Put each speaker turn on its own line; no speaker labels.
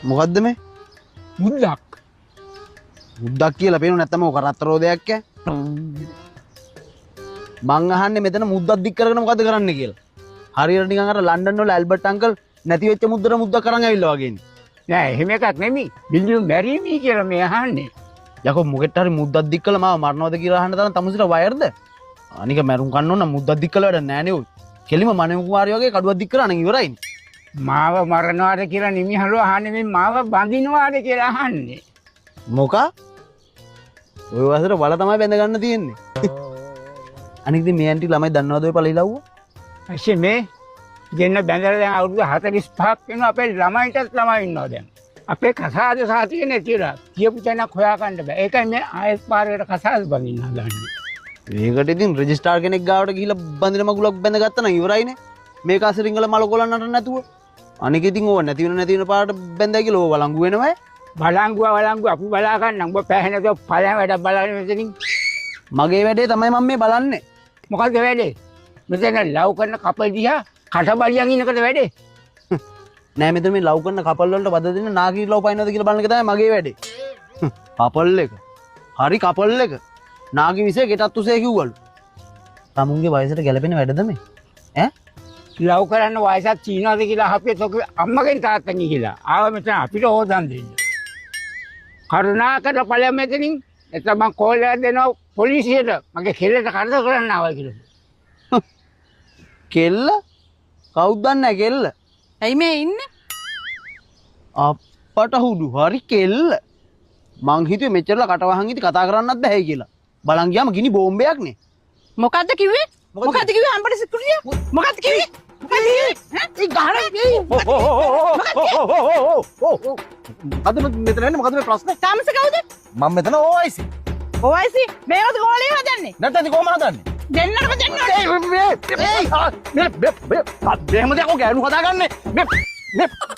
මොකද්ද මේ? මුද්දක් කියලා පේනු නැත්තම ඔක රත්තරෝදයක් ඈ. මං අහන්නේ මෙතන මුද්දක් දික් කරගෙන මොකද කරන්න කියලා. හරියට නිකන් අර ලන්ඩන් වල ඇල්බර්ට් අංකල් නැති වෙච්ච මුද්දට මුද්දක් අරන් ඇවිල්ලා වගේනේ.
නෑ එහෙම එකක් නෙමෙයි. බිල්ලියු මැරීමි කියලා මේ අහන්නේ.
යකෝ මොකෙට හරි මුද්දක් දික් කළා මාව මරනවද කියලා අහන්න තරම් තමුසිට වයර්ද? අනික මරුන් කන්න ඕන මුද්දක් දික් කළා වැඩ නෑ නේ ඔය. කෙලිම මනේ කුමාරයෝ වගේ කඩුවක් දික් කරා නම් ඉවරයිනේ.
මාව මරනවාද කියලා නිමිහලෝ අහන්නේ මේ මාව බඳිනවාද කියලා අහන්නේ.
මොකා? ඔය වසර වල තමයි බැඳ ගන්න තියෙන්නේ. අනික ඉතින් මේ ඇන්ටි ළමයි දන්නවද ඔය පළිලව්ව?
ඇයි මේ දෙන්න බැඳලා දැන් අවුරුදු 45ක් වෙනවා අපේ ළමයිටත් ළමයි ඉන්නවා දැන්. අපේ කසාද සාතිය නැතිලා කියපු තැනක් හොයාගන්න බෑ. ඒකයි මේ ආයෙත් පාරකට කසාද බඳින්න හදන්නේ.
ඒකට ඉතින් රෙජිස්ට්‍රාර් කෙනෙක් ගාවට ගිහිල්ලා බඳින මගුලක් බැඳගත්තා නම් ඉවරයිනේ. මේක අසිරිංගල මල කොලන්නට නැතුව. අනික ඉතින් ඕව නැති වෙන පාරට බැඳයි කියලා ඕව වළංගු වෙනවා.
බලංගුව අපි බලා ගන්න. උඹ පැහැෙනද පළයන් වැඩක් බලන්නේ මෙතනින්.
මගේ වැඩේ තමයි මම මේ බලන්නේ.
මොකද්ද වැඩේ? මෙතන ලව් කරන කපල් දිහා කටබලියන් ඉන්නකද වැඩේ?
නෑ මෙතන මේ ලව් කරන කපල් වලට වද දෙන්න නාගී ලව් පයින්නවද කියලා බලන එක තමයි මගේ වැඩේ. කපල් එක. හරි කපල් එක. නාගී විසේ ගෙටත් උසේ කිව්වලු. තමුන්ගේ වයසට ගැලපෙන වැඩද මේ? ඈ?
ලව් කරන්න වයසක් චීනවාද කියලා අහපියත් ඔක අම්මගෙන් තාත්තගෙන් කියලා. ආව මෙතන අපිට හොදන් දෙන්න. කරුණාකර ඵලයන් මෙතනින් එතන මං කෝල් එකක් දෙනවා පොලිසියට. මගේ කෙල්ලට කරදර කරන්න ආවා කියලා.
කෙල්ල? කවුද දන්නේ කෙල්ල?
ඇයි මේ ඉන්නේ?
අපට හුදු හරි කෙල්ල. මං හිතුවේ මෙච්චරලා කටවහන් ඉති කතා කරන්නත් බෑ කියලා. බලන් ගියාම ගිනි බෝම්බයක් නේ.
මොකද්ද කිව්වේ? මොකද්ද කිව්වේ අම්බට සිකුරිය? මොකද්ද කිව්වේ? ඒ ගහන
අද මෙතන එන්නේ මොකද මේ ප්‍රශ්නේ?
තාමස කවුද?
මම මෙතන OIC.
OIC මේකද ගෝලිය හදන්නේ?
නැත්නම් කොහොම හදන්නේ?
දෙන්නටම දෙන්න.
එහෙම දෙයක් ඔය ගෑනු හදාගන්නේ.